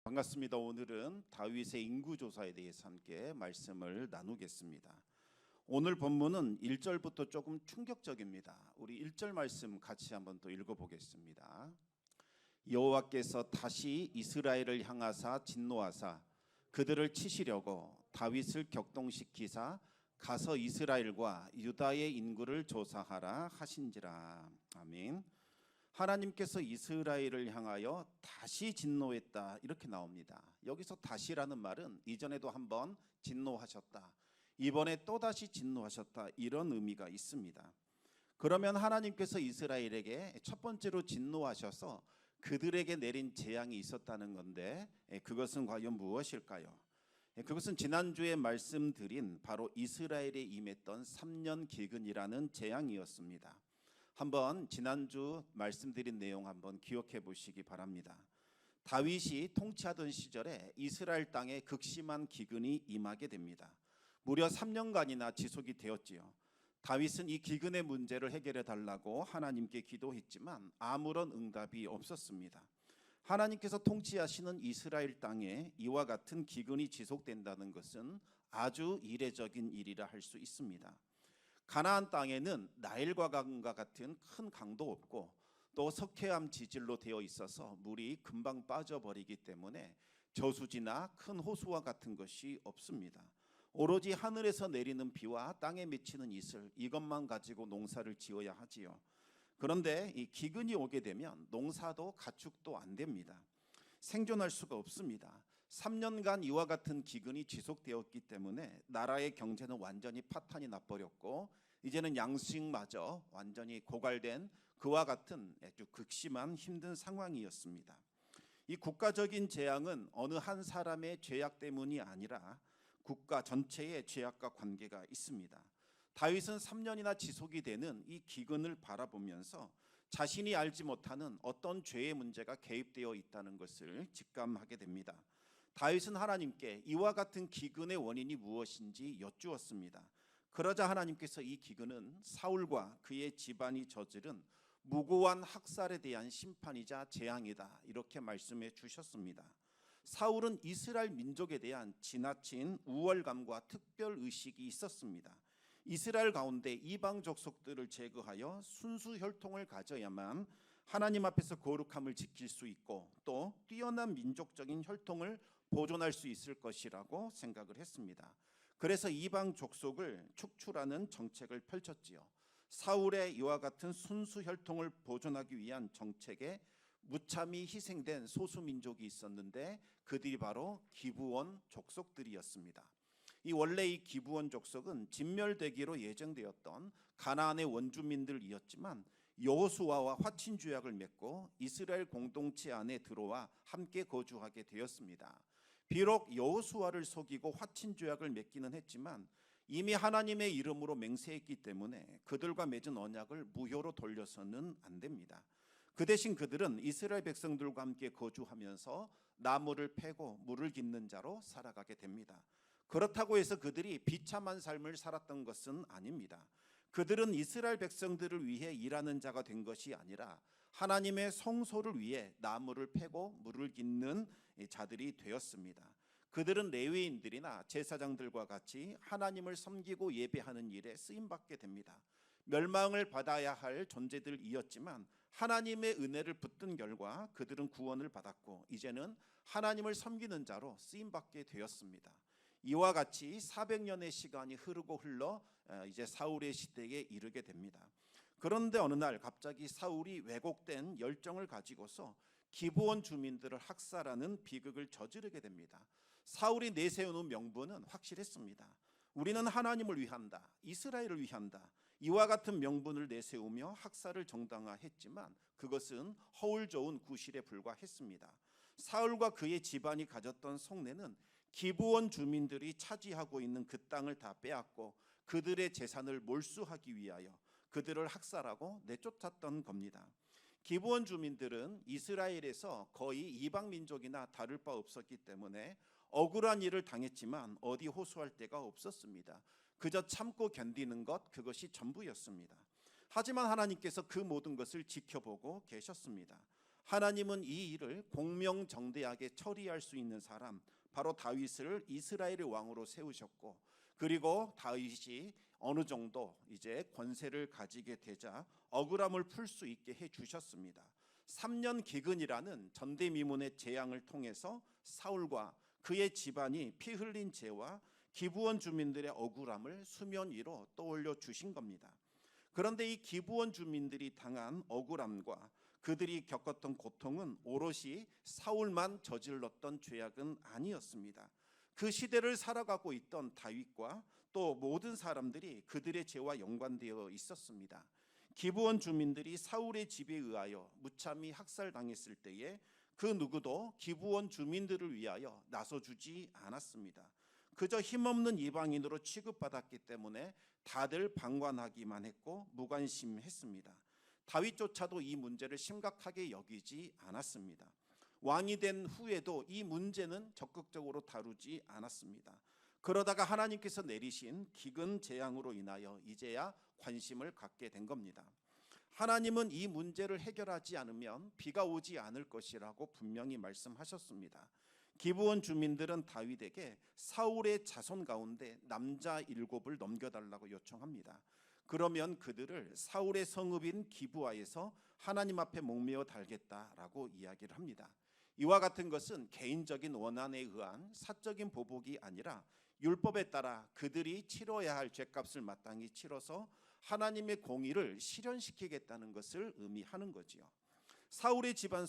반갑습니다. 오늘은 다윗의 인구조사에 대해서 함께 말씀을 나누겠습니다. 오늘 본문은 1절부터 조금 충격적입니다. 우리 1절 말씀 같이 한번 또 읽어보겠습니다. 여호와께서 다시 이스라엘을 향하사 진노하사 그들을 치시려고 다윗을 격동시키사 가서 이스라엘과 유다의 인구를 조사하라 하신지라. 아멘. 하나님께서 이스라엘을 향하여 다시 진노했다 이렇게 나옵니다. 여기서 다시라는 말은 이전에도 한번 진노하셨다, 이번에 또다시 진노하셨다, 이런 의미가 있습니다. 그러면 하나님께서 이스라엘에게 첫 번째로 진노하셔서 그들에게 내린 재앙이 있었다는 건데 그것은 과연 무엇일까요? 그것은 지난주에 말씀드린 바로 이스라엘에 임했던 3년 기근이라는 재앙이었습니다. 한번 지난주 말씀드린 내용 한번 기억해 보시기 바랍니다. 다윗이 통치하던 시절에 이스라엘 땅에 극심한 기근이 임하게 됩니다. 무려 3년간이나 지속이 되었지요. 다윗은 이 기근의 문제를 해결해 달라고 하나님께 기도했지만 아무런 응답이 없었습니다. 하나님께서 통치하시는 이스라엘 땅에 이와 같은 기근이 지속된다는 것은 아주 이례적인 일이라 할 수 있습니다. 가나안 땅에는 나일과 강과 같은 큰 강도 없고 또 석회암 지질로 되어 있어서 물이 금방 빠져버리기 때문에 저수지나 큰 호수와 같은 것이 없습니다. 오로지 하늘에서 내리는 비와 땅에 맺히는 이슬, 이것만 가지고 농사를 지어야 하지요. 그런데 이 기근이 오게 되면 농사도 가축도 안 됩니다. 생존할 수가 없습니다. 3년간 이와 같은 기근이 지속되었기 때문에 나라의 경제는 완전히 파탄이 나버렸고 이제는 양식마저 완전히 고갈된 그와 같은 아주 극심한 힘든 상황이었습니다. 이 국가적인 재앙은 어느 한 사람의 죄악 때문이 아니라 국가 전체의 죄악과 관계가 있습니다. 다윗은 3년이나 지속이 되는 이 기근을 바라보면서 자신이 알지 못하는 어떤 죄의 문제가 개입되어 있다는 것을 직감하게 됩니다. 다윗은 하나님께 이와 같은 기근의 원인이 무엇인지 여쭈었습니다. 그러자 하나님께서 이 기근은 사울과 그의 집안이 저지른 무고한 학살에 대한 심판이자 재앙이다 이렇게 말씀해 주셨습니다. 사울은 이스라엘 민족에 대한 지나친 우월감과 특별의식이 있었습니다. 이스라엘 가운데 이방 족속들을 제거하여 순수 혈통을 가져야만 하나님 앞에서 거룩함을 지킬 수 있고 또 뛰어난 민족적인 혈통을 보존할 수 있을 것이라고 생각을 했습니다. 그래서 이방 족속을 축출하는 정책을 펼쳤지요. 사울의 이와 같은 순수 혈통을 보존하기 위한 정책에 무참히 희생된 소수민족이 있었는데 그들이 바로 기브온 족속들이었습니다. 원래 이 기브온 족속은 진멸되기로 예정되었던 가나안의 원주민들이었지만 여호수아와 화친 조약을 맺고 이스라엘 공동체 안에 들어와 함께 거주하게 되었습니다. 비록 여호수아를 속이고 화친 조약을 맺기는 했지만 이미 하나님의 이름으로 맹세했기 때문에 그들과 맺은 언약을 무효로 돌려서는 안 됩니다. 그 대신 그들은 이스라엘 백성들과 함께 거주하면서 나무를 패고 물을 깃는 자로 살아가게 됩니다. 그렇다고 해서 그들이 비참한 삶을 살았던 것은 아닙니다. 그들은 이스라엘 백성들을 위해 일하는 자가 된 것이 아니라 하나님의 성소를 위해 나무를 패고 물을 깃는 자들이 되었습니다. 그들은 레위인들이나 제사장들과 같이 하나님을 섬기고 예배하는 일에 쓰임받게 됩니다. 멸망을 받아야 할 존재들이었지만 하나님의 은혜를 붙든 결과 그들은 구원을 받았고 이제는 하나님을 섬기는 자로 쓰임받게 되었습니다. 이와 같이 400년의 시간이 흐르고 흘러 이제 사울의 시대에 이르게 됩니다. 그런데 어느 날 갑자기 사울이 왜곡된 열정을 가지고서 기브온 주민들을 학살하는 비극을 저지르게 됩니다. 사울이 내세우는 명분은 확실했습니다. 우리는 하나님을 위한다, 이스라엘을 위한다, 이와 같은 명분을 내세우며 학살을 정당화했지만 그것은 허울 좋은 구실에 불과했습니다. 사울과 그의 집안이 가졌던 속내는 기브온 주민들이 차지하고 있는 그 땅을 다 빼앗고 그들의 재산을 몰수하기 위하여 그들을 학살하고 내쫓았던 겁니다. 기브온 주민들은 이스라엘에서 거의 이방 민족이나 다를 바 없었기 때문에 억울한 일을 당했지만 어디 호소할 데가 없었습니다. 그저 참고 견디는 것, 그것이 전부였습니다. 하지만 하나님께서 그 모든 것을 지켜보고 계셨습니다. 하나님은 이 일을 공명정대하게 처리할 수 있는 사람, 바로 다윗을 이스라엘의 왕으로 세우셨고, 그리고 다윗이 어느 정도 이제 권세를 가지게 되자 억울함을 풀 수 있게 해 주셨습니다. 3년 기근이라는 전대미문의 재앙을 통해서 사울과 그의 집안이 피 흘린 죄와 기브온 주민들의 억울함을 수면 위로 떠올려 주신 겁니다. 그런데 이 기브온 주민들이 당한 억울함과 그들이 겪었던 고통은 오롯이 사울만 저질렀던 죄악은 아니었습니다. 그 시대를 살아가고 있던 다윗과 또 모든 사람들이 그들의 죄와 연관되어 있었습니다. 기브온 주민들이 사울의 집에 의하여 무참히 학살당했을 때에 그 누구도 기브온 주민들을 위하여 나서주지 않았습니다. 그저 힘없는 이방인으로 취급받았기 때문에 다들 방관하기만 했고 무관심했습니다. 다윗조차도 이 문제를 심각하게 여기지 않았습니다. 왕이 된 후에도 이 문제는 적극적으로 다루지 않았습니다. 그러다가 하나님께서 내리신 기근 재앙으로 인하여 이제야 관심을 갖게 된 겁니다. 하나님은 이 문제를 해결하지 않으면 비가 오지 않을 것이라고 분명히 말씀하셨습니다. 기브온 주민들은 다윗에게 사울의 자손 가운데 남자 7을 넘겨달라고 요청합니다. 그러면 그들을 사울의 성읍인 기브아에서 하나님 앞에 목매어 달겠다라고 이야기를 합니다. 이와 같은 것은 개인적인 원한에 의한 사적인 보복이 아니라 율법에 따라 그들이 치러야 할 죄값을 마땅히 치러서 하나님의 공의를 실현시키겠다는 것을 의미하는 거지요. 사울의 집에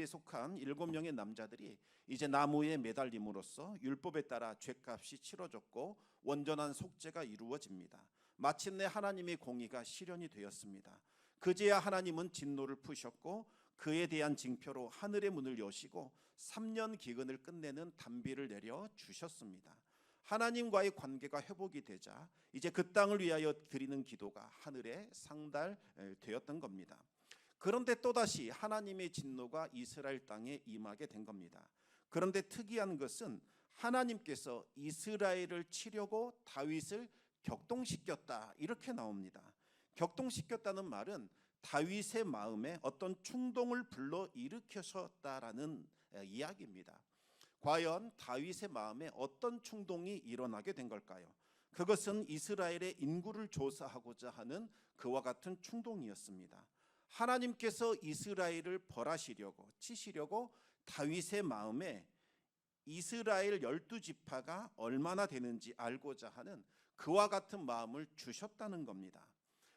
속한 7명의 남자들이 이제 나무에 매달림으로써 율법에 따라 죄값이 치러졌고 온전한 속죄가 이루어집니다. 마침내 하나님의 공의가 실현이 되었습니다. 그제야 하나님은 진노를 푸셨고 그에 대한 징표로 하늘의 문을 여시고 3년 기근을 끝내는 단비를 내려 주셨습니다. 하나님과의 관계가 회복이 되자 이제 그 땅을 위하여 드리는 기도가 하늘에 상달되었던 겁니다. 그런데 또다시 하나님의 진노가 이스라엘 땅에 임하게 된 겁니다. 그런데 특이한 것은 하나님께서 이스라엘을 치려고 다윗을 격동시켰다, 이렇게 나옵니다. 격동시켰다는 말은 다윗의 마음에 어떤 충동을 불러 일으키셨다라는 이야기입니다. 과연 다윗의 마음에 어떤 충동이 일어나게 된 걸까요? 그것은 이스라엘의 인구를 조사하고자 하는 그와 같은 충동이었습니다. 하나님께서 이스라엘을 벌하시려고 치시려고 다윗의 마음에 이스라엘 12지파가 얼마나 되는지 알고자 하는 그와 같은 마음을 주셨다는 겁니다.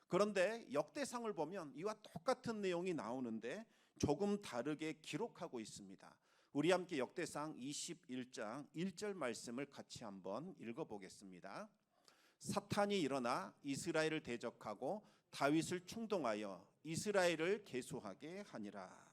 그런데 역대상을 보면 이와 똑같은 내용이 나오는데 조금 다르게 기록하고 있습니다. 우리 함께 역대상 21장 1절 말씀을 같이 한번 읽어보겠습니다. 사탄이 일어나 이스라엘을 대적하고 다윗을 충동하여 이스라엘을 계수하게 하니라.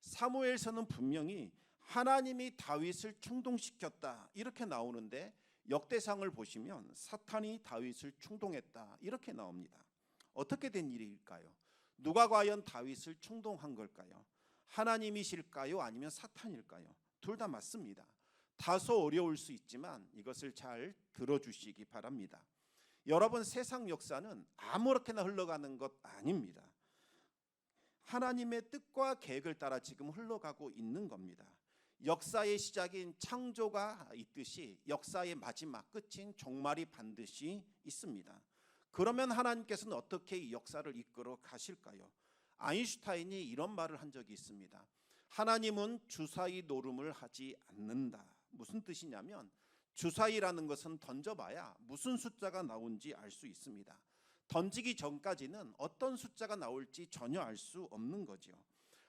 사무엘서는 분명히 하나님이 다윗을 충동시켰다 이렇게 나오는데 역대상을 보시면 사탄이 다윗을 충동했다 이렇게 나옵니다. 어떻게 된 일일까요? 누가 과연 다윗을 충동한 걸까요? 하나님이실까요? 아니면 사탄일까요? 둘 다 맞습니다. 다소 어려울 수 있지만 이것을 잘 들어주시기 바랍니다. 여러분, 세상 역사는 아무렇게나 흘러가는 것 아닙니다. 하나님의 뜻과 계획을 따라 지금 흘러가고 있는 겁니다. 역사의 시작인 창조가 있듯이 역사의 마지막 끝인 종말이 반드시 있습니다. 그러면 하나님께서는 어떻게 이 역사를 이끌어 가실까요? 아인슈타인이 이런 말을 한 적이 있습니다. 하나님은 주사위 노름을 하지 않는다. 무슨 뜻이냐면 주사위라는 것은 던져봐야 무슨 숫자가 나온지 알 수 있습니다. 던지기 전까지는 어떤 숫자가 나올지 전혀 알 수 없는 거죠.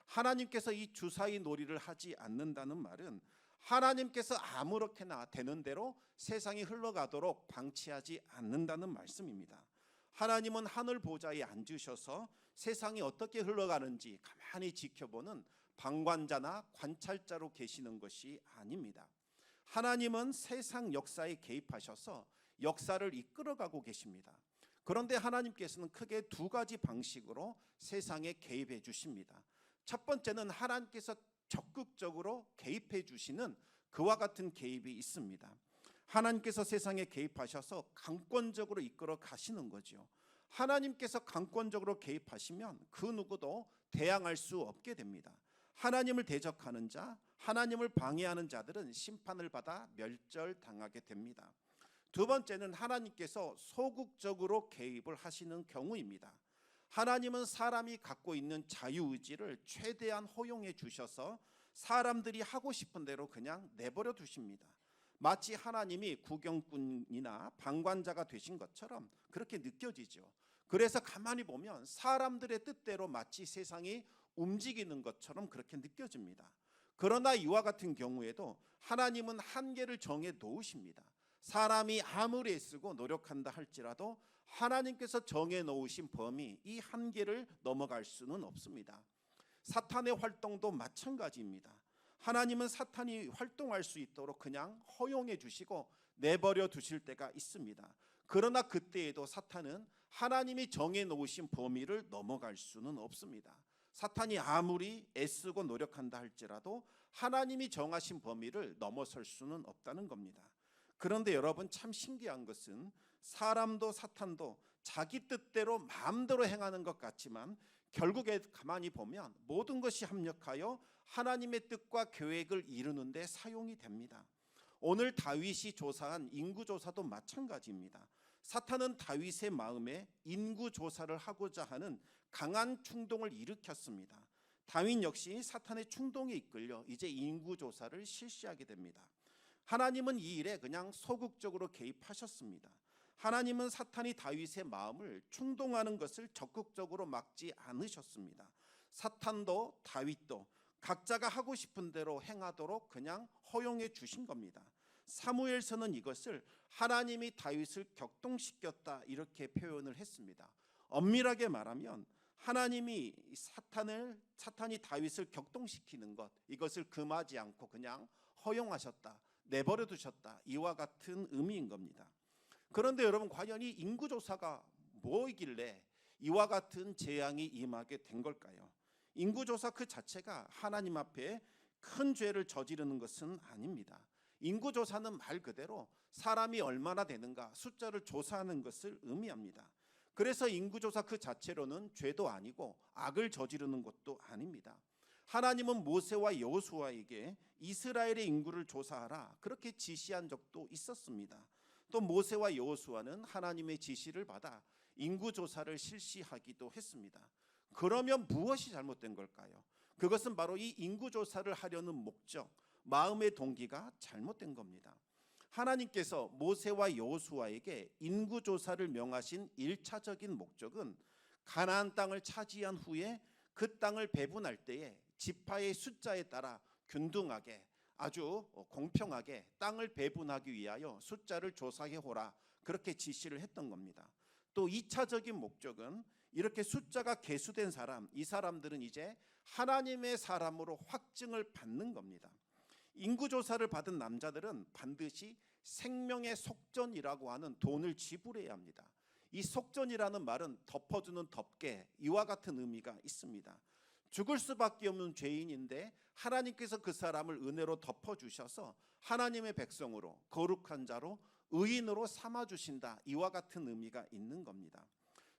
하나님께서 이 주사위 놀이를 하지 않는다는 말은 하나님께서 아무렇게나 되는 대로 세상이 흘러가도록 방치하지 않는다는 말씀입니다. 하나님은 하늘 보좌에 앉으셔서 세상이 어떻게 흘러가는지 가만히 지켜보는 방관자나 관찰자로 계시는 것이 아닙니다. 하나님은 세상 역사에 개입하셔서 역사를 이끌어가고 계십니다. 그런데 하나님께서는 크게 두 가지 방식으로 세상에 개입해 주십니다. 첫 번째는 하나님께서 적극적으로 개입해 주시는 그와 같은 개입이 있습니다. 하나님께서 세상에 개입하셔서 강권적으로 이끌어 가시는 거죠. 하나님께서 강권적으로 개입하시면 그 누구도 대항할 수 없게 됩니다. 하나님을 대적하는 자, 하나님을 방해하는 자들은 심판을 받아 멸절당하게 됩니다. 두 번째는 하나님께서 소극적으로 개입을 하시는 경우입니다. 하나님은 사람이 갖고 있는 자유의지를 최대한 허용해 주셔서 사람들이 하고 싶은 대로 그냥 내버려 두십니다. 마치 하나님이 구경꾼이나 방관자가 되신 것처럼 그렇게 느껴지죠. 그래서 가만히 보면 사람들의 뜻대로 마치 세상이 움직이는 것처럼 그렇게 느껴집니다. 그러나 이와 같은 경우에도 하나님은 한계를 정해 놓으십니다. 사람이 아무리 애쓰고 노력한다 할지라도 하나님께서 정해 놓으신 범위, 이 한계를 넘어갈 수는 없습니다. 사탄의 활동도 마찬가지입니다. 하나님은 사탄이 활동할 수 있도록 그냥 허용해 주시고 내버려 두실 때가 있습니다. 그러나 그때에도 사탄은 하나님이 정해 놓으신 범위를 넘어갈 수는 없습니다. 사탄이 아무리 애쓰고 노력한다 할지라도 하나님이 정하신 범위를 넘어설 수는 없다는 겁니다. 그런데 여러분, 참 신기한 것은 사람도 사탄도 자기 뜻대로 마음대로 행하는 것 같지만 결국에 가만히 보면 모든 것이 합력하여 하나님의 뜻과 계획을 이루는 데 사용이 됩니다. 오늘 다윗이 조사한 인구조사도 마찬가지입니다. 사탄은 다윗의 마음에 인구조사를 하고자 하는 강한 충동을 일으켰습니다. 다윗 역시 사탄의 충동에 이끌려 이제 인구조사를 실시하게 됩니다. 하나님은 이 일에 그냥 소극적으로 개입하셨습니다. 하나님은 사탄이 다윗의 마음을 충동하는 것을 적극적으로 막지 않으셨습니다. 사탄도 다윗도 각자가 하고 싶은 대로 행하도록 그냥 허용해 주신 겁니다. 사무엘서는 이것을 하나님이 다윗을 격동시켰다 이렇게 표현을 했습니다. 엄밀하게 말하면 하나님이 사탄이 다윗을 격동시키는 것, 이것을 금하지 않고 그냥 허용하셨다, 내버려 두셨다, 이와 같은 의미인 겁니다. 그런데 여러분, 과연 이 인구조사가 뭐이길래 이와 같은 재앙이 임하게 된 걸까요? 인구조사 그 자체가 하나님 앞에 큰 죄를 저지르는 것은 아닙니다. 인구조사는 말 그대로 사람이 얼마나 되는가 숫자를 조사하는 것을 의미합니다. 그래서 인구조사 그 자체로는 죄도 아니고 악을 저지르는 것도 아닙니다. 하나님은 모세와 여호수아에게 이스라엘의 인구를 조사하라 그렇게 지시한 적도 있었습니다. 또 모세와 여호수아는 하나님의 지시를 받아 인구조사를 실시하기도 했습니다. 그러면 무엇이 잘못된 걸까요? 그것은 바로 이 인구조사를 하려는 목적, 마음의 동기가 잘못된 겁니다. 하나님께서 모세와 여호수아에게 인구조사를 명하신 1차적인 목적은 가나안 땅을 차지한 후에 그 땅을 배분할 때에 지파의 숫자에 따라 균등하게 아주 공평하게 땅을 배분하기 위하여 숫자를 조사해오라 그렇게 지시를 했던 겁니다. 또 2차적인 목적은 이렇게 숫자가 계수된 사람, 이 사람들은 이제 하나님의 사람으로 확증을 받는 겁니다. 인구조사를 받은 남자들은 반드시 생명의 속전이라고 하는 돈을 지불해야 합니다. 이 속전이라는 말은 덮어주는 덮개, 이와 같은 의미가 있습니다. 죽을 수밖에 없는 죄인인데 하나님께서 그 사람을 은혜로 덮어주셔서 하나님의 백성으로 거룩한 자로 의인으로 삼아주신다, 이와 같은 의미가 있는 겁니다.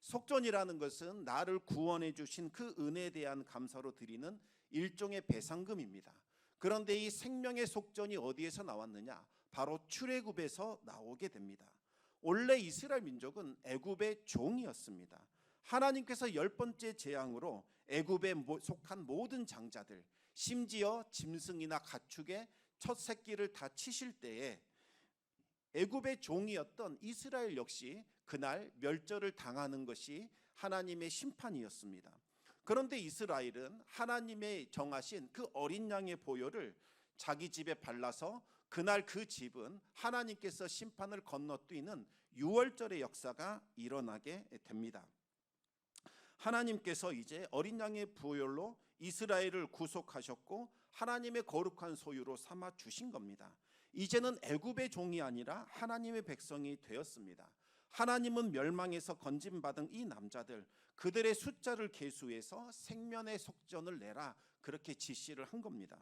속전이라는 것은 나를 구원해 주신 그 은혜에 대한 감사로 드리는 일종의 배상금입니다. 그런데 이 생명의 속전이 어디에서 나왔느냐? 바로 출애굽에서 나오게 됩니다. 원래 이스라엘 민족은 애굽의 종이었습니다. 하나님께서 10번째 재앙으로 애굽에 속한 모든 장자들, 심지어 짐승이나 가축의 첫 새끼를 다 치실 때에 애굽의 종이었던 이스라엘 역시 그날 멸절을 당하는 것이 하나님의 심판이었습니다. 그런데 이스라엘은 하나님의 정하신 그 어린 양의 보혈을 자기 집에 발라서 그날 그 집은 하나님께서 심판을 건너뛰는 유월절의 역사가 일어나게 됩니다. 하나님께서 이제 어린 양의 보혈로 이스라엘을 구속하셨고 하나님의 거룩한 소유로 삼아 주신 겁니다. 이제는 애굽의 종이 아니라 하나님의 백성이 되었습니다. 하나님은 멸망에서 건짐받은 이 남자들, 그들의 숫자를 계수해서 생명의 속전을 내라 그렇게 지시를 한 겁니다.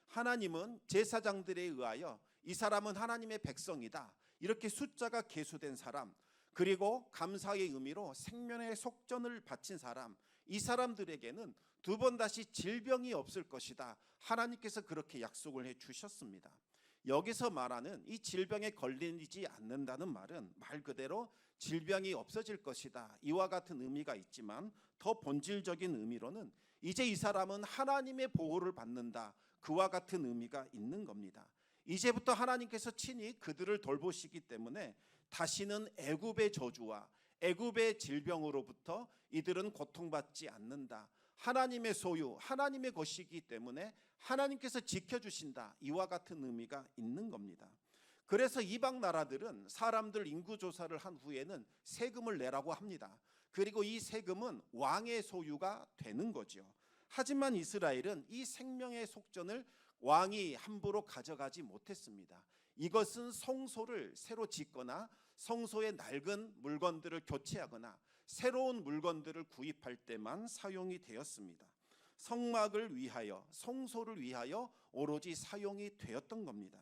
하나님은 제사장들에 의하여 이 사람은 하나님의 백성이다, 이렇게 숫자가 계수된 사람, 그리고 감사의 의미로 생명의 속전을 바친 사람, 이 사람들에게는 두 번 다시 질병이 없을 것이다. 하나님께서 그렇게 약속을 해 주셨습니다. 여기서 말하는 이 질병에 걸리지 않는다는 말은 말 그대로 질병이 없어질 것이다, 이와 같은 의미가 있지만 더 본질적인 의미로는 이제 이 사람은 하나님의 보호를 받는다, 그와 같은 의미가 있는 겁니다. 이제부터 하나님께서 친히 그들을 돌보시기 때문에 다시는 애굽의 저주와 애굽의 질병으로부터 이들은 고통받지 않는다. 하나님의 소유, 하나님의 것이기 때문에 하나님께서 지켜주신다, 이와 같은 의미가 있는 겁니다. 그래서 이방 나라들은 사람들 인구 조사를 한 후에는 세금을 내라고 합니다. 그리고 이 세금은 왕의 소유가 되는 거죠. 하지만 이스라엘은 이 생명의 속전을 왕이 함부로 가져가지 못했습니다. 이것은 성소를 새로 짓거나 성소의 낡은 물건들을 교체하거나 새로운 물건들을 구입할 때만 사용이 되었습니다. 성막을 위하여, 성소를 위하여 오로지 사용이 되었던 겁니다.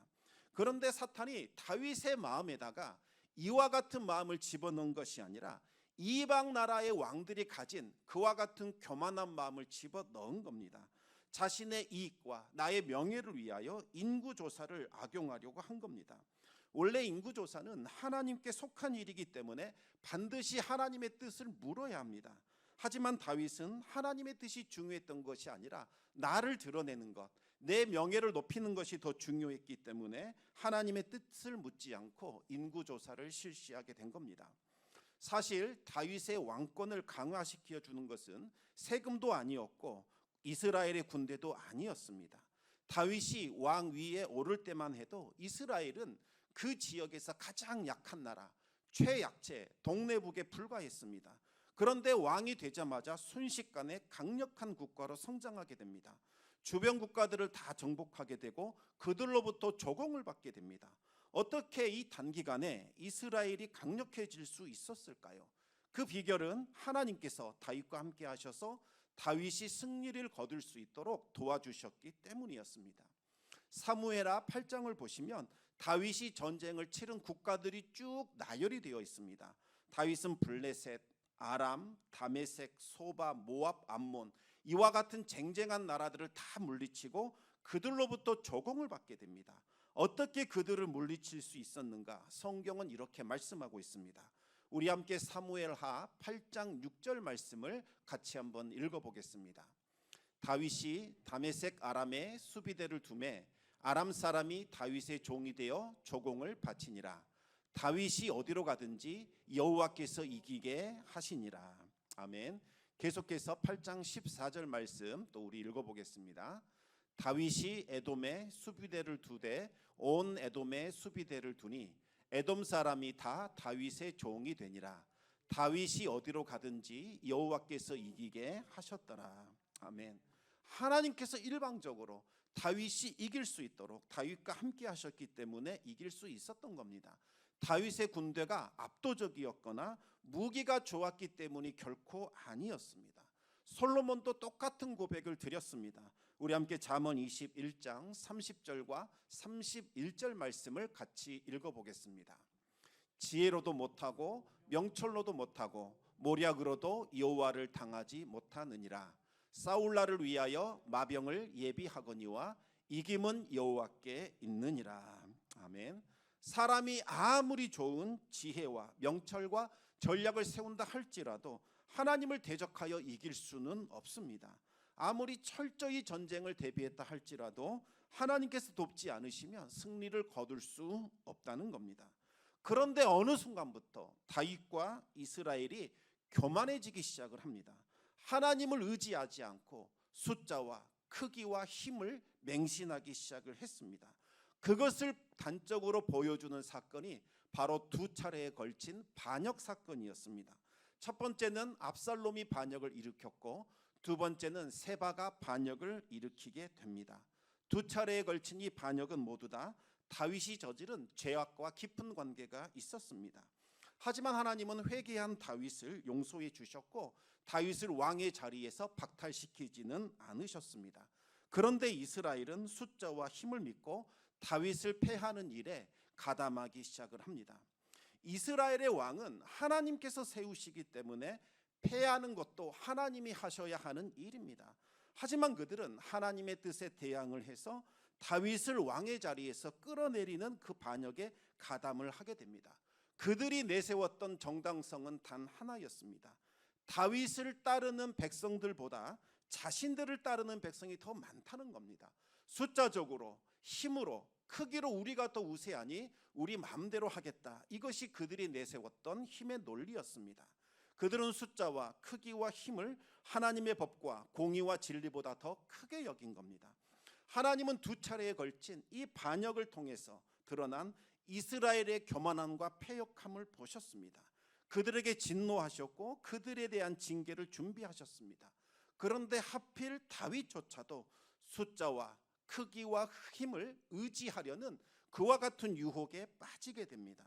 그런데 사탄이 다윗의 마음에다가 이와 같은 마음을 집어넣은 것이 아니라 이방 나라의 왕들이 가진 그와 같은 교만한 마음을 집어넣은 겁니다. 자신의 이익과 나의 명예를 위하여 인구조사를 악용하려고 한 겁니다. 원래 인구조사는 하나님께 속한 일이기 때문에 반드시 하나님의 뜻을 물어야 합니다. 하지만 다윗은 하나님의 뜻이 중요했던 것이 아니라 나를 드러내는 것, 내 명예를 높이는 것이 더 중요했기 때문에 하나님의 뜻을 묻지 않고 인구조사를 실시하게 된 겁니다. 사실 다윗의 왕권을 강화시켜 주는 것은 세금도 아니었고 이스라엘의 군대도 아니었습니다. 다윗이 왕 위에 오를 때만 해도 이스라엘은 그 지역에서 가장 약한 나라, 최약체, 동네북에 불과했습니다. 그런데 왕이 되자마자 순식간에 강력한 국가로 성장하게 됩니다. 주변 국가들을 다 정복하게 되고 그들로부터 조공을 받게 됩니다. 어떻게 이 단기간에 이스라엘이 강력해질 수 있었을까요? 그 비결은 하나님께서 다윗과 함께 하셔서 다윗이 승리를 거둘 수 있도록 도와주셨기 때문이었습니다. 사무엘하 8장을 보시면 다윗이 전쟁을 치른 국가들이 쭉 나열이 되어 있습니다. 다윗은 블레셋, 아람, 다메섹, 소바, 모압, 암몬, 이와 같은 쟁쟁한 나라들을 다 물리치고 그들로부터 조공을 받게 됩니다. 어떻게 그들을 물리칠 수 있었는가? 성경은 이렇게 말씀하고 있습니다. 우리 함께 사무엘하 8장 6절 말씀을 같이 한번 읽어보겠습니다. 다윗이 다메섹 아람에 수비대를 두매 아람 사람이 다윗의 종이 되어 조공을 바치니라. 다윗이 어디로 가든지 여호와께서 이기게 하시니라. 아멘. 계속해서 8장 14절 말씀 또 우리 읽어보겠습니다. 다윗이 에돔에 수비대를 두되 온 에돔에 수비대를 두니 에돔 사람이 다 다윗의 종이 되니라. 다윗이 어디로 가든지 여호와께서 이기게 하셨더라. 아멘. 하나님께서 일방적으로 다윗이 이길 수 있도록 다윗과 함께 하셨기 때문에 이길 수 있었던 겁니다. 다윗의 군대가 압도적이었거나 무기가 좋았기 때문이 결코 아니었습니다. 솔로몬도 똑같은 고백을 드렸습니다. 우리 함께 잠언 21장 30절과 31절 말씀을 같이 읽어보겠습니다. 지혜로도 못하고 명철로도 못하고 모략으로도 여호와를 당하지 못하느니라. 사울라를 위하여 마병을 예비하거니와 이김은 여호와께 있느니라. 아멘. 사람이 아무리 좋은 지혜와 명철과 전략을 세운다 할지라도 하나님을 대적하여 이길 수는 없습니다. 아무리 철저히 전쟁을 대비했다 할지라도 하나님께서 돕지 않으시면 승리를 거둘 수 없다는 겁니다. 그런데 어느 순간부터 다윗과 이스라엘이 교만해지기 시작을 합니다. 하나님을 의지하지 않고 숫자와 크기와 힘을 맹신하기 시작을 했습니다. 그것을 단적으로 보여주는 사건이 바로 두 차례에 걸친 반역 사건이었습니다. 첫 번째는 압살롬이 반역을 일으켰고 두 번째는 세바가 반역을 일으키게 됩니다. 두 차례에 걸친 이 반역은 모두 다 다윗이 저지른 죄악과 깊은 관계가 있었습니다. 하지만 하나님은 회개한 다윗을 용서해 주셨고 다윗을 왕의 자리에서 박탈시키지는 않으셨습니다. 그런데 이스라엘은 숫자와 힘을 믿고 다윗을 패하는 일에 가담하기 시작을 합니다. 이스라엘의 왕은 하나님께서 세우시기 때문에 패하는 것도 하나님이 하셔야 하는 일입니다. 하지만 그들은 하나님의 뜻에 대항을 해서 다윗을 왕의 자리에서 끌어내리는 그 반역에 가담을 하게 됩니다. 그들이 내세웠던 정당성은 단 하나였습니다. 다윗을 따르는 백성들보다 자신들을 따르는 백성이 더 많다는 겁니다. 숫자적으로, 힘으로, 크기로 우리가 더 우세하니 우리 마음대로 하겠다. 이것이 그들이 내세웠던 힘의 논리였습니다. 그들은 숫자와 크기와 힘을 하나님의 법과 공의와 진리보다 더 크게 여긴 겁니다. 하나님은 두 차례에 걸친 이 반역을 통해서 드러난 이스라엘의 교만함과 패역함을 보셨습니다. 그들에게 진노하셨고 그들에 대한 징계를 준비하셨습니다. 그런데 하필 다윗조차도 숫자와 크기와 힘을 의지하려는 그와 같은 유혹에 빠지게 됩니다.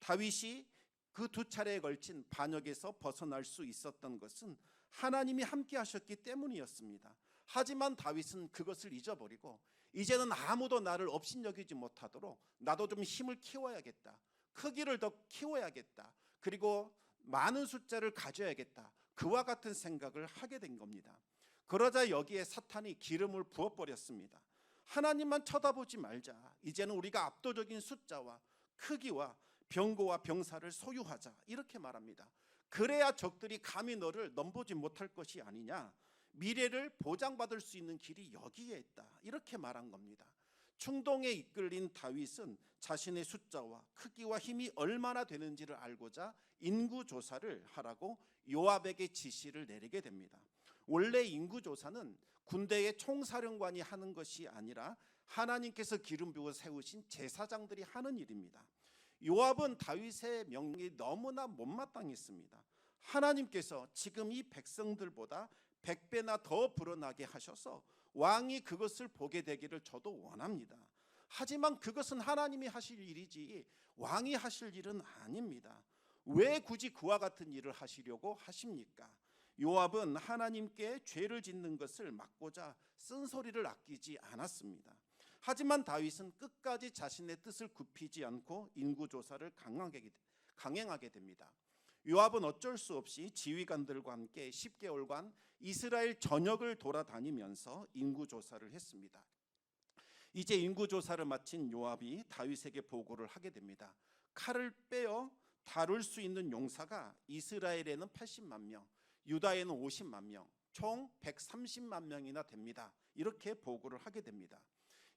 다윗이 그 두 차례에 걸친 반역에서 벗어날 수 있었던 것은 하나님이 함께 하셨기 때문이었습니다. 하지만 다윗은 그것을 잊어버리고 이제는 아무도 나를 업신여기지 못하도록 나도 좀 힘을 키워야겠다, 크기를 더 키워야겠다, 그리고 많은 숫자를 가져야겠다, 그와 같은 생각을 하게 된 겁니다. 그러자 여기에 사탄이 기름을 부어버렸습니다. 하나님만 쳐다보지 말자. 이제는 우리가 압도적인 숫자와 크기와 병거와 병사를 소유하자. 이렇게 말합니다. 그래야 적들이 감히 너를 넘보지 못할 것이 아니냐. 미래를 보장받을 수 있는 길이 여기에 있다. 이렇게 말한 겁니다. 충동에 이끌린 다윗은 자신의 숫자와 크기와 힘이 얼마나 되는지를 알고자 인구조사를 하라고 요압에게 지시를 내리게 됩니다. 원래 인구조사는 군대의 총사령관이 하는 것이 아니라 하나님께서 기름 부어 세우신 제사장들이 하는 일입니다. 요압은 다윗의 명령이 너무나 못마땅했습니다. 하나님께서 지금 이 백성들보다 100배나 더 불어나게 하셔서 왕이 그것을 보게 되기를 저도 원합니다. 하지만 그것은 하나님이 하실 일이지 왕이 하실 일은 아닙니다. 왜 굳이 그와 같은 일을 하시려고 하십니까? 요압은 하나님께 죄를 짓는 것을 막고자 쓴소리를 아끼지 않았습니다. 하지만 다윗은 끝까지 자신의 뜻을 굽히지 않고 인구조사를 강행하게 됩니다. 요압은 어쩔 수 없이 지휘관들과 함께 10개월간 이스라엘 전역을 돌아다니면서 인구조사를 했습니다. 이제 인구조사를 마친 요압이 다윗에게 보고를 하게 됩니다. 칼을 빼어 다룰 수 있는 용사가 이스라엘에는 80만 명, 유다에는 50만 명, 총 130만 명이나 됩니다. 이렇게 보고를 하게 됩니다.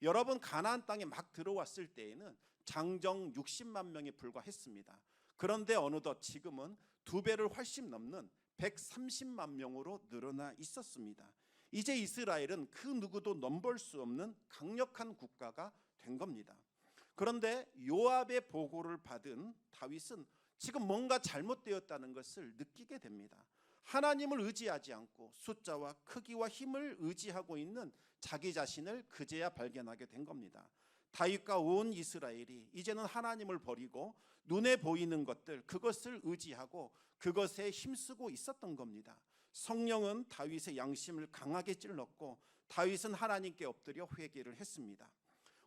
여러분, 가나안 땅에 막 들어왔을 때에는 장정 60만 명에 불과했습니다. 그런데 어느덧 지금은 두 배를 훨씬 넘는 130만 명으로 늘어나 있었습니다. 이제 이스라엘은 그 누구도 넘볼 수 없는 강력한 국가가 된 겁니다. 그런데 요압의 보고를 받은 다윗은 지금 뭔가 잘못되었다는 것을 느끼게 됩니다. 하나님을 의지하지 않고 숫자와 크기와 힘을 의지하고 있는 자기 자신을 그제야 발견하게 된 겁니다. 다윗과 온 이스라엘이 이제는 하나님을 버리고 눈에 보이는 것들, 그것을 의지하고 그것에 힘쓰고 있었던 겁니다. 성령은 다윗의 양심을 강하게 찔렀고 다윗은 하나님께 엎드려 회개를 했습니다.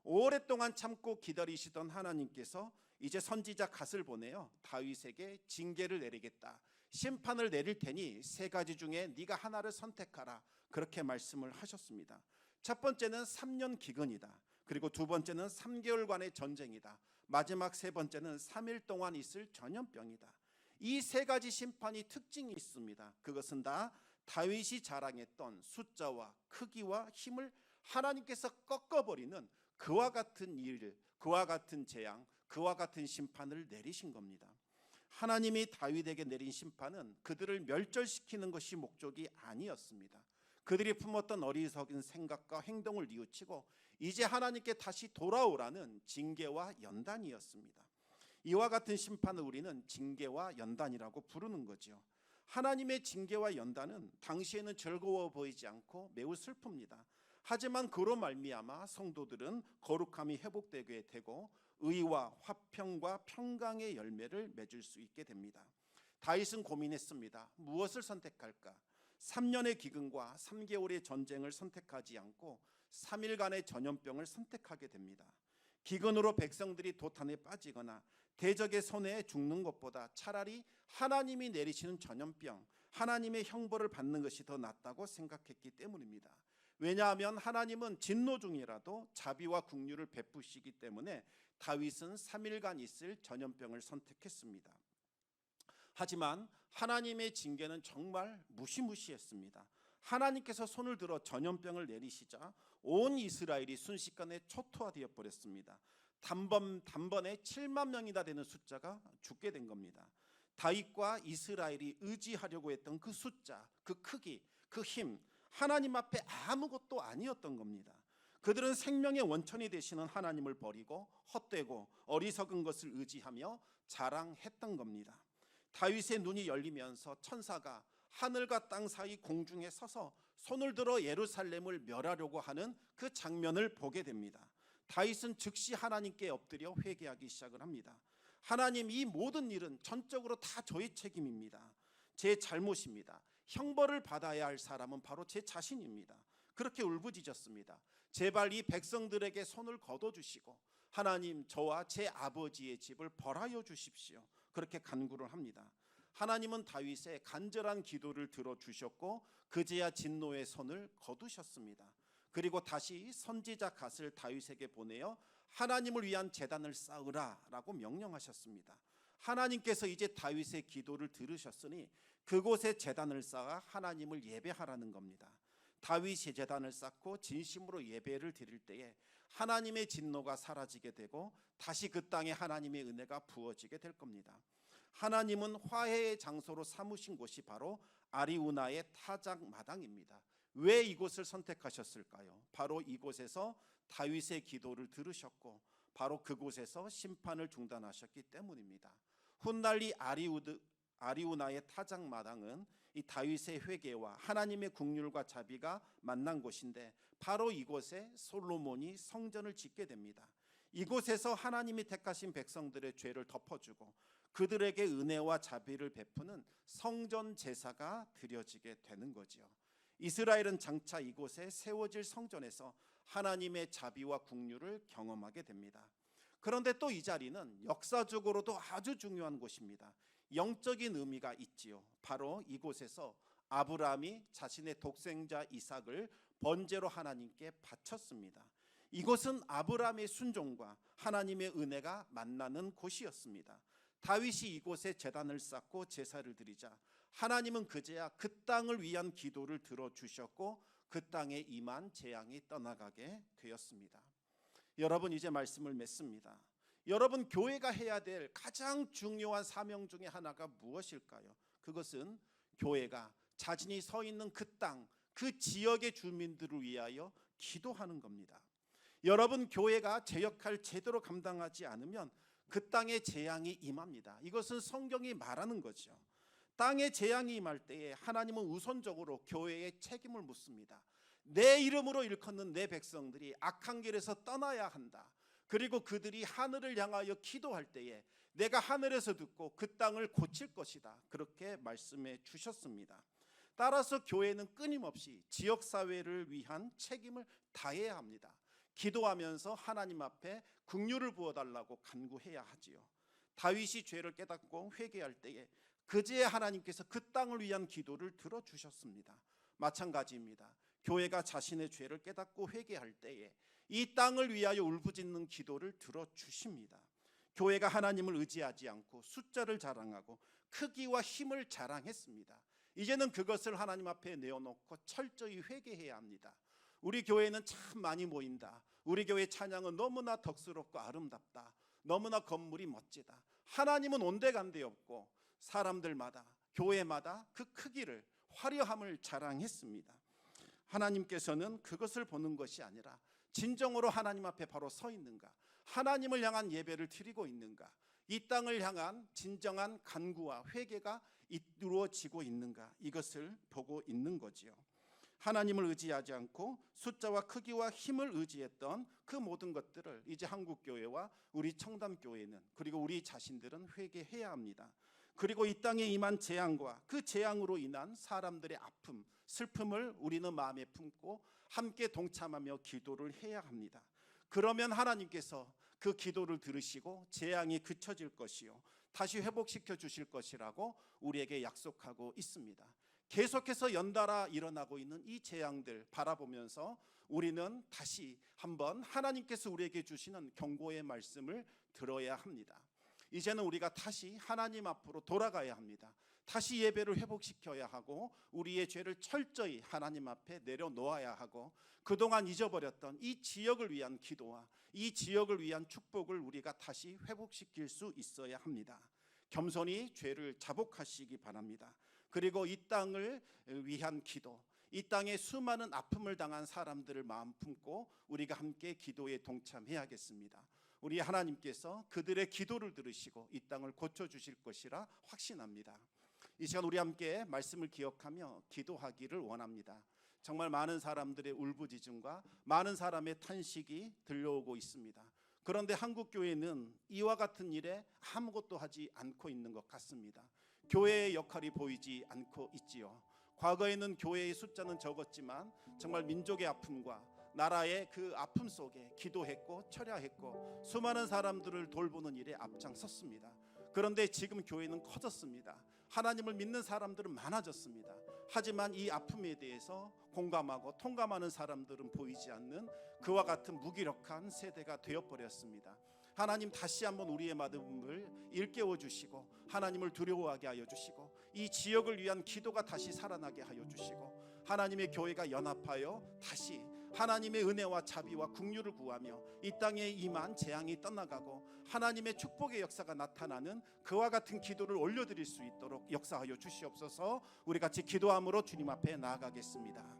오랫동안 참고 기다리시던 하나님께서 이제 선지자 갓을 보내어 다윗에게 징계를 내리겠다, 심판을 내릴 테니 세 가지 중에 네가 하나를 선택하라, 그렇게 말씀을 하셨습니다. 첫 번째는 3년 기근이다. 그리고 두 번째는 3개월간의 전쟁이다. 마지막 세 번째는 3일 동안 있을 전염병이다. 이 세 가지 심판이 특징이 있습니다. 그것은 다 다윗이 자랑했던 숫자와 크기와 힘을 하나님께서 꺾어버리는 그와 같은 일, 그와 같은 재앙, 그와 같은 심판을 내리신 겁니다. 하나님이 다윗에게 내린 심판은 그들을 멸절시키는 것이 목적이 아니었습니다. 그들이 품었던 어리석은 생각과 행동을 뉘우치고 이제 하나님께 다시 돌아오라는 징계와 연단이었습니다. 이와 같은 심판을 우리는 징계와 연단이라고 부르는 거죠. 하나님의 징계와 연단은 당시에는 즐거워 보이지 않고 매우 슬픕니다. 하지만 그로 말미암아 성도들은 거룩함이 회복되게 되고 의와 화평과 평강의 열매를 맺을 수 있게 됩니다. 다윗은 고민했습니다. 무엇을 선택할까? 3년의 기근과 3개월의 전쟁을 선택하지 않고 3일간의 전염병을 선택하게 됩니다. 기근으로 백성들이 도탄에 빠지거나 대적의 손에 죽는 것보다 차라리 하나님이 내리시는 전염병, 하나님의 형벌을 받는 것이 더 낫다고 생각했기 때문입니다. 왜냐하면 하나님은 진노 중이라도 자비와 긍휼을 베푸시기 때문에 다윗은 3일간 있을 전염병을 선택했습니다. 하지만 하나님의 징계는 정말 무시무시했습니다. 하나님께서 손을 들어 전염병을 내리시자 온 이스라엘이 순식간에 초토화되어 버렸습니다. 단번에 7만 명이나 되는 숫자가 죽게 된 겁니다. 다윗과 이스라엘이 의지하려고 했던 그 숫자, 그 크기, 그 힘, 하나님 앞에 아무것도 아니었던 겁니다. 그들은 생명의 원천이 되시는 하나님을 버리고 헛되고 어리석은 것을 의지하며 자랑했던 겁니다. 다윗의 눈이 열리면서 천사가 하늘과 땅 사이 공중에 서서 손을 들어 예루살렘을 멸하려고 하는 그 장면을 보게 됩니다. 다윗은 즉시 하나님께 엎드려 회개하기 시작을 합니다. 하나님, 이 모든 일은 전적으로 다 저의 책임입니다. 제 잘못입니다. 형벌을 받아야 할 사람은 바로 제 자신입니다. 그렇게 울부짖었습니다. 제발 이 백성들에게 손을 거둬주시고 하나님, 저와 제 아버지의 집을 벌하여 주십시오. 그렇게 간구를 합니다. 하나님은 다윗의 간절한 기도를 들어주셨고 그제야 진노의 손을 거두셨습니다. 그리고 다시 선지자 갓을 다윗에게 보내어 하나님을 위한 제단을 쌓으라라고 명령하셨습니다. 하나님께서 이제 다윗의 기도를 들으셨으니 그곳에 제단을 쌓아 하나님을 예배하라는 겁니다. 다윗이 제단을 쌓고 진심으로 예배를 드릴 때에 하나님의 진노가 사라지게 되고 다시 그 땅에 하나님의 은혜가 부어지게 될 겁니다. 하나님은 화해의 장소로 삼으신 곳이 바로 아리우나의 타작 마당입니다. 왜 이곳을 선택하셨을까요? 바로 이곳에서 다윗의 기도를 들으셨고 바로 그곳에서 심판을 중단하셨기 때문입니다. 훗날리 아리우나의 타작 마당은 이 다윗의 회개와 하나님의 긍휼과 자비가 만난 곳인데 바로 이곳에 솔로몬이 성전을 짓게 됩니다. 이곳에서 하나님이 택하신 백성들의 죄를 덮어주고 그들에게 은혜와 자비를 베푸는 성전 제사가 드려지게 되는 거지요. 이스라엘은 장차 이곳에 세워질 성전에서 하나님의 자비와 긍휼을 경험하게 됩니다. 그런데 또 이 자리는 역사적으로도 아주 중요한 곳입니다. 영적인 의미가 있지요. 바로 이곳에서 아브라함이 자신의 독생자 이삭을 번제로 하나님께 바쳤습니다. 이곳은 아브라함의 순종과 하나님의 은혜가 만나는 곳이었습니다. 다윗이 이곳에 제단을 쌓고 제사를 드리자 하나님은 그제야 그 땅을 위한 기도를 들어주셨고 그 땅에 임한 재앙이 떠나가게 되었습니다. 여러분, 이제 말씀을 맺습니다. 여러분, 교회가 해야 될 가장 중요한 사명 중에 하나가 무엇일까요? 그것은 교회가 자신이 서 있는 그 땅, 그 지역의 주민들을 위하여 기도하는 겁니다. 여러분, 교회가 제 역할을 제대로 감당하지 않으면 그 땅에 재앙이 임합니다. 이것은 성경이 말하는 거죠. 땅에 재앙이 임할 때에 하나님은 우선적으로 교회에 책임을 묻습니다. 내 이름으로 일컫는 내 백성들이 악한 길에서 떠나야 한다. 그리고 그들이 하늘을 향하여 기도할 때에 내가 하늘에서 듣고 그 땅을 고칠 것이다. 그렇게 말씀해 주셨습니다. 따라서 교회는 끊임없이 지역사회를 위한 책임을 다해야 합니다. 기도하면서 하나님 앞에 긍휼을 부어달라고 간구해야 하지요. 다윗이 죄를 깨닫고 회개할 때에 그제야 하나님께서 그 땅을 위한 기도를 들어주셨습니다. 마찬가지입니다. 교회가 자신의 죄를 깨닫고 회개할 때에 이 땅을 위하여 울부짖는 기도를 들어주십니다. 교회가 하나님을 의지하지 않고 숫자를 자랑하고 크기와 힘을 자랑했습니다. 이제는 그것을 하나님 앞에 내어놓고 철저히 회개해야 합니다. 우리 교회는 참 많이 모인다. 우리 교회 찬양은 너무나 덕스럽고 아름답다. 너무나 건물이 멋지다. 하나님은 온데간데 없고 사람들마다 교회마다 그 크기를 화려함을 자랑했습니다. 하나님께서는 그것을 보는 것이 아니라 진정으로 하나님 앞에 바로 서 있는가, 하나님을 향한 예배를 드리고 있는가, 이 땅을 향한 진정한 간구와 회개가 이루어지고 있는가, 이것을 보고 있는 거지요. 하나님을 의지하지 않고 숫자와 크기와 힘을 의지했던 그 모든 것들을 이제 한국교회와 우리 청담교회는, 그리고 우리 자신들은 회개해야 합니다. 그리고 이 땅에 임한 재앙과 그 재앙으로 인한 사람들의 아픔, 슬픔을 우리는 마음에 품고 함께 동참하며 기도를 해야 합니다. 그러면 하나님께서 그 기도를 들으시고 재앙이 그쳐질 것이요 다시 회복시켜 주실 것이라고 우리에게 약속하고 있습니다. 계속해서 연달아 일어나고 있는 이 재앙들 바라보면서 우리는 다시 한번 하나님께서 우리에게 주시는 경고의 말씀을 들어야 합니다. 이제는 우리가 다시 하나님 앞으로 돌아가야 합니다. 다시 예배를 회복시켜야 하고 우리의 죄를 철저히 하나님 앞에 내려놓아야 하고 그동안 잊어버렸던 이 지역을 위한 기도와 이 지역을 위한 축복을 우리가 다시 회복시킬 수 있어야 합니다. 겸손히 죄를 자복하시기 바랍니다. 그리고 이 땅을 위한 기도, 이 땅에 수많은 아픔을 당한 사람들을 마음 품고 우리가 함께 기도에 동참해야겠습니다. 우리 하나님께서 그들의 기도를 들으시고 이 땅을 고쳐주실 것이라 확신합니다. 이 시간 우리 함께 말씀을 기억하며 기도하기를 원합니다. 정말 많은 사람들의 울부짖음과 많은 사람의 탄식이 들려오고 있습니다. 그런데 한국교회는 이와 같은 일에 아무것도 하지 않고 있는 것 같습니다. 교회의 역할이 보이지 않고 있지요. 과거에는 교회의 숫자는 적었지만 정말 민족의 아픔과 나라의 그 아픔 속에 기도했고 철야했고 수많은 사람들을 돌보는 일에 앞장섰습니다. 그런데 지금 교회는 커졌습니다. 하나님을 믿는 사람들은 많아졌습니다. 하지만 이 아픔에 대해서 공감하고 통감하는 사람들은 보이지 않는 그와 같은 무기력한 세대가 되어버렸습니다. 하나님 다시 한번 우리의 마음을 일깨워 주시고 하나님을 두려워하게 하여 주시고 이 지역을 위한 기도가 다시 살아나게 하여 주시고 하나님의 교회가 연합하여 다시 하나님의 은혜와 자비와 긍휼을 구하며 이 땅에 임한 재앙이 떠나가고 하나님의 축복의 역사가 나타나는 그와 같은 기도를 올려드릴 수 있도록 역사하여 주시옵소서. 우리 같이 기도함으로 주님 앞에 나아가겠습니다.